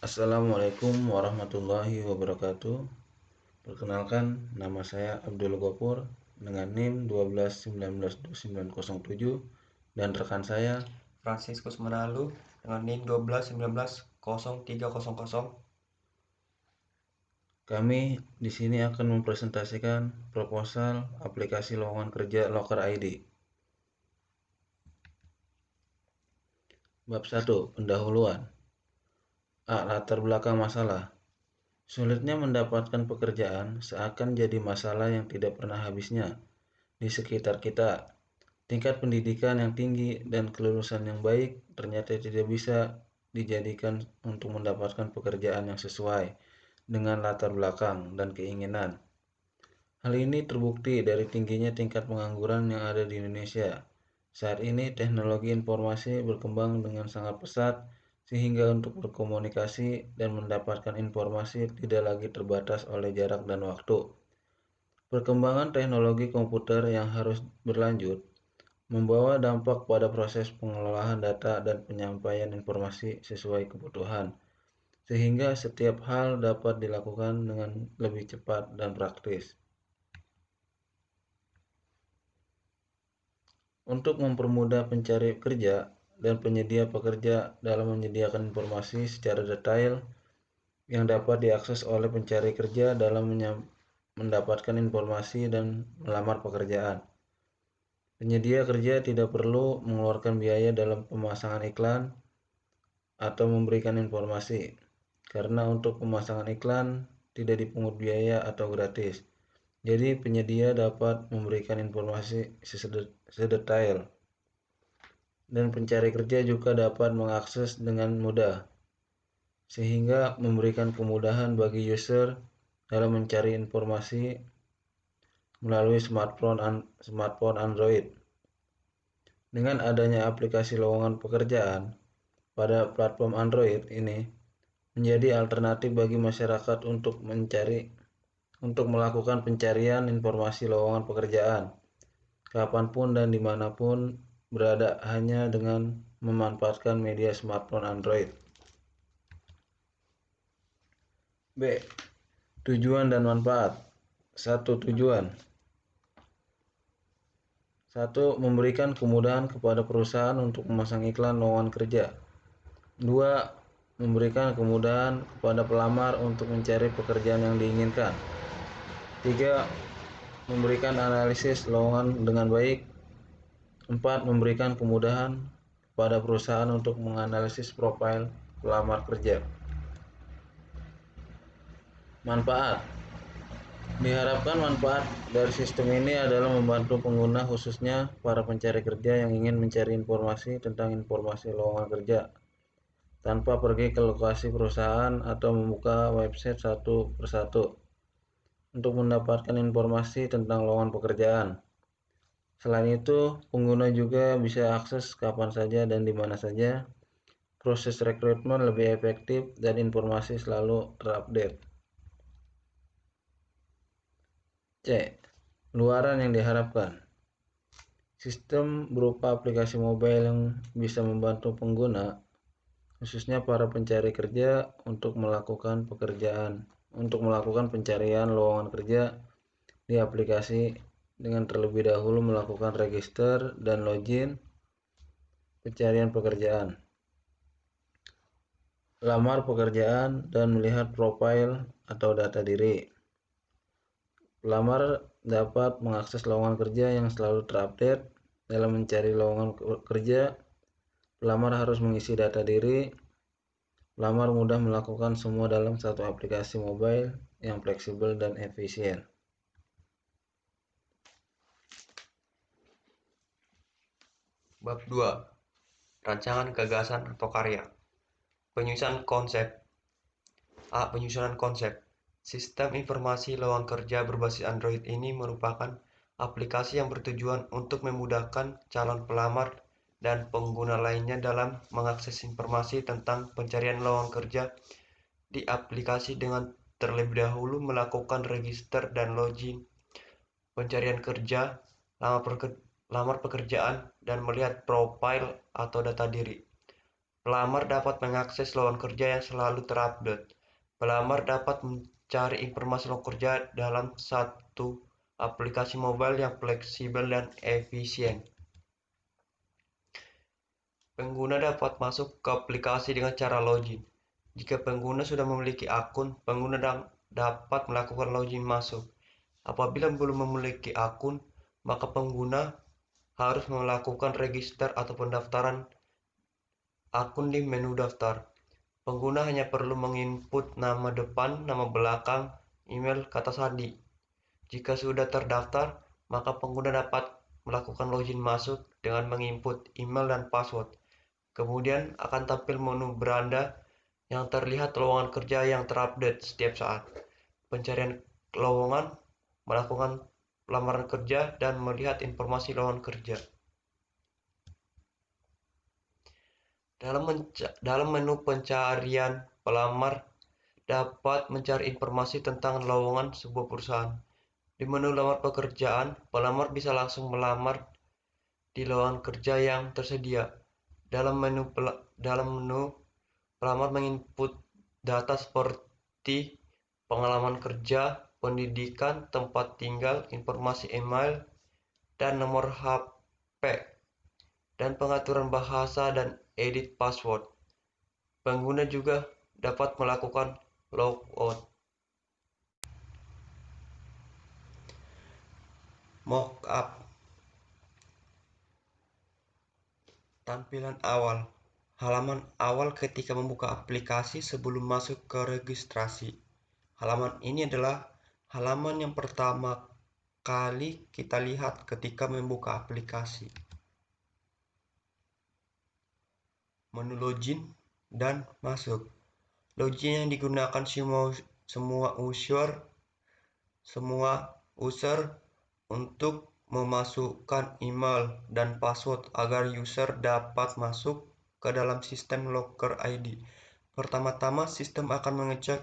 Assalamualaikum warahmatullahi wabarakatuh. Perkenalkan, nama saya Abdul Gopur dengan NIM 12192907 dan rekan saya Franciscus Manalu dengan NIM 12190300. kami di sini akan mempresentasikan proposal aplikasi lowongan kerja Loker ID. Bab 1, pendahuluan. Latar belakang masalah. Sulitnya mendapatkan pekerjaan seakan jadi masalah yang tidak pernah habisnya di sekitar kita. Tingkat pendidikan yang tinggi dan kelulusan yang baik ternyata tidak bisa dijadikan untuk mendapatkan pekerjaan yang sesuai dengan latar belakang dan keinginan. Hal ini terbukti dari tingginya tingkat pengangguran yang ada di Indonesia. Saat ini teknologi informasi berkembang dengan sangat pesat sehingga untuk berkomunikasi dan mendapatkan informasi tidak lagi terbatas oleh jarak dan waktu. Perkembangan teknologi komputer yang harus berlanjut membawa dampak pada proses pengelolaan data dan penyampaian informasi sesuai kebutuhan, sehingga setiap hal dapat dilakukan dengan lebih cepat dan praktis. Untuk mempermudah pencari kerja dan penyedia pekerja dalam menyediakan informasi secara detail yang dapat diakses oleh pencari kerja dalam mendapatkan informasi dan melamar pekerjaan. Penyedia kerja tidak perlu mengeluarkan biaya dalam pemasangan iklan atau memberikan informasi, karena untuk pemasangan iklan tidak dipungut biaya atau gratis. Jadi penyedia dapat memberikan informasi sedetail dan pencari kerja juga dapat mengakses dengan mudah, sehingga memberikan kemudahan bagi user dalam mencari informasi melalui smartphone Android. Dengan adanya aplikasi lowongan pekerjaan pada platform Android ini menjadi alternatif bagi masyarakat untuk melakukan pencarian informasi lowongan pekerjaan kapanpun dan dimanapun berada hanya dengan memanfaatkan media smartphone Android. B. Tujuan dan manfaat. 1. Tujuan. 1. Memberikan kemudahan kepada perusahaan untuk memasang iklan lowongan kerja. 2. Memberikan kemudahan kepada pelamar untuk mencari pekerjaan yang diinginkan. 3. Memberikan analisis lowongan dengan baik. 4. Memberikan kemudahan kepada perusahaan untuk menganalisis profil pelamar kerja. Manfaat. Diharapkan manfaat dari sistem ini adalah membantu pengguna, khususnya para pencari kerja yang ingin mencari informasi tentang informasi lowongan kerja tanpa pergi ke lokasi perusahaan atau membuka website satu persatu untuk mendapatkan informasi tentang lowongan pekerjaan. Selain itu, pengguna juga bisa akses kapan saja dan di mana saja. Proses rekrutmen lebih efektif dan informasi selalu terupdate. C. Luaran yang diharapkan. Sistem berupa aplikasi mobile yang bisa membantu pengguna, khususnya para pencari kerja, untuk melakukan pencarian lowongan kerja di aplikasi dengan terlebih dahulu melakukan register dan login pencarian pekerjaan, lamar pekerjaan, dan melihat profil atau data diri. Pelamar dapat mengakses lowongan kerja yang selalu terupdate. Dalam mencari lowongan kerja, pelamar harus mengisi data diri. Pelamar mudah melakukan semua dalam satu aplikasi mobile yang fleksibel dan efisien. Bab 2. Rancangan gagasan atau karya. Penyusunan konsep. Penyusunan konsep. Sistem informasi lowongan kerja berbasis Android ini merupakan aplikasi yang bertujuan untuk memudahkan calon pelamar dan pengguna lainnya dalam mengakses informasi tentang pencarian lowongan kerja di aplikasi dengan terlebih dahulu melakukan register dan login pencarian kerja, lamar pekerjaan, dan melihat profil atau data diri. Pelamar dapat mengakses lowongan kerja yang selalu terupdate. Pelamar dapat mencari informasi lowongan kerja dalam satu aplikasi mobile yang fleksibel dan efisien. Pengguna dapat masuk ke aplikasi dengan cara login. Jika pengguna sudah memiliki akun, pengguna dapat melakukan login masuk. Apabila belum memiliki akun, maka pengguna harus melakukan register atau pendaftaran akun di menu daftar. Pengguna hanya perlu menginput nama depan, nama belakang, email, kata sandi. Jika sudah terdaftar, maka pengguna dapat melakukan login masuk dengan menginput email dan password. Kemudian akan tampil menu beranda yang terlihat lowongan kerja yang terupdate setiap saat. Pencarian lowongan, melakukan lamaran kerja, dan melihat informasi lowongan kerja. Dalam menu pencarian, pelamar dapat mencari informasi tentang lowongan sebuah perusahaan. Di menu lamar pekerjaan, pelamar bisa langsung melamar di lowongan kerja yang tersedia. Dalam menu pelamar menginput data seperti pengalaman kerja, pendidikan, tempat tinggal, informasi email, dan nomor HP, dan pengaturan bahasa dan edit password. Pengguna juga dapat melakukan logout. Mockup. Tampilan awal. Halaman awal ketika membuka aplikasi sebelum masuk ke registrasi. Halaman ini adalah halaman yang pertama kali kita lihat ketika membuka aplikasi. Menu login dan masuk. Login yang digunakan semua user untuk memasukkan email dan password agar user dapat masuk ke dalam sistem Locker ID. Pertama-tama, sistem akan mengecek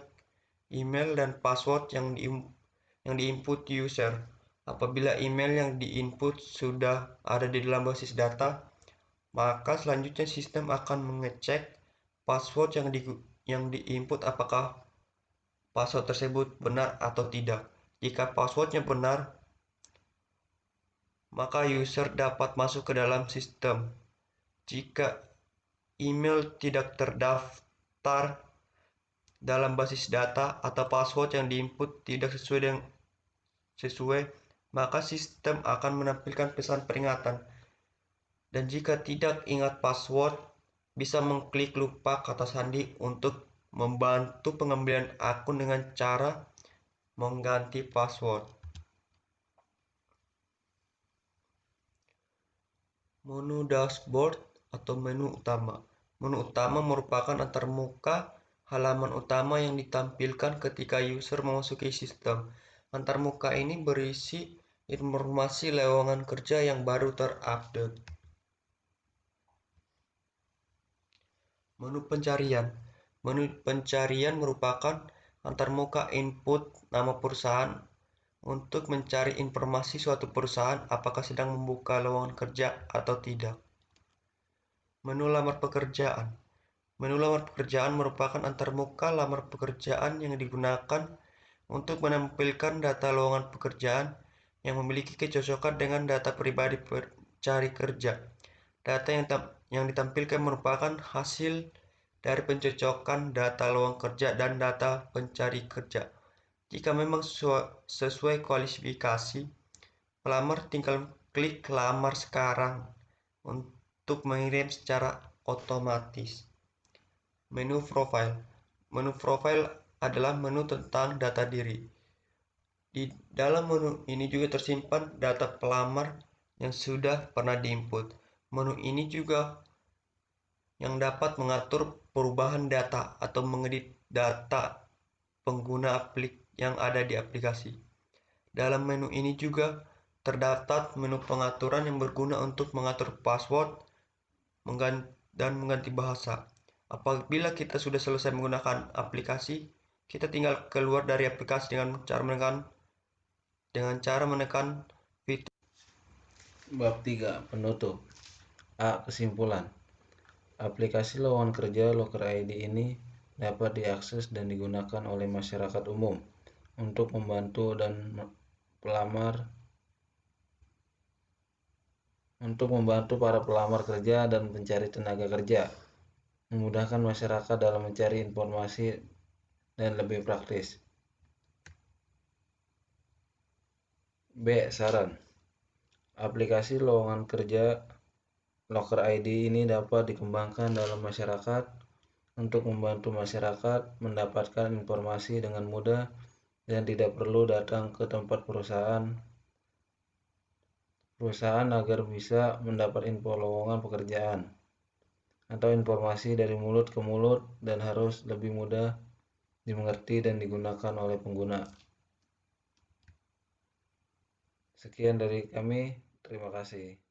email dan password yang diinput user. Apabila email yang diinput sudah ada di dalam basis data, maka selanjutnya sistem akan mengecek password yang diinput apakah password tersebut benar atau tidak. Jika passwordnya benar, maka user dapat masuk ke dalam sistem. Jika email tidak terdaftar dalam basis data atau password yang diinput tidak sesuai, maka sistem akan menampilkan pesan peringatan. Dan jika tidak ingat password, bisa mengklik lupa kata sandi untuk membantu pengambilan akun dengan cara mengganti password. Menu dashboard atau menu utama. Menu utama merupakan antarmuka halaman utama yang ditampilkan ketika user memasuki sistem. Antarmuka ini berisi informasi lowongan kerja yang baru terupdate. Menu pencarian. Menu pencarian merupakan antarmuka input nama perusahaan untuk mencari informasi suatu perusahaan apakah sedang membuka lowongan kerja atau tidak. Menu lamar pekerjaan. Menu lamar pekerjaan merupakan antarmuka lamar pekerjaan yang digunakan untuk menampilkan data lowongan pekerjaan yang memiliki kecocokan dengan data pribadi pencari kerja. Data yang ditampilkan merupakan hasil dari pencocokan data lowongan kerja dan data pencari kerja. Jika memang sesuai kualifikasi, pelamar tinggal klik lamar sekarang untuk mengirim secara otomatis. Menu profile. Menu profile adalah menu tentang data diri. Di dalam menu ini juga tersimpan data pelamar yang sudah pernah diinput. Menu ini juga yang dapat mengatur perubahan data atau mengedit data pengguna yang ada di aplikasi. Dalam menu ini juga terdapat menu pengaturan yang berguna untuk mengatur password dan mengganti bahasa. Apabila kita sudah selesai menggunakan aplikasi, kita tinggal keluar dari aplikasi dengan cara menekan fitur. Bab 3. Penutup. A. Kesimpulan. Aplikasi lowongan kerja Loker ID ini dapat diakses dan digunakan oleh masyarakat umum untuk membantu para pelamar kerja dan pencari tenaga kerja, memudahkan masyarakat dalam mencari informasi dan lebih praktis. B. Saran. Aplikasi lowongan kerja Loker ID ini dapat dikembangkan dalam masyarakat untuk membantu masyarakat mendapatkan informasi dengan mudah dan tidak perlu datang ke tempat perusahaan agar bisa mendapat info lowongan pekerjaan atau informasi dari mulut ke mulut, dan harus lebih mudah dimengerti dan digunakan oleh pengguna. Sekian dari kami, terima kasih.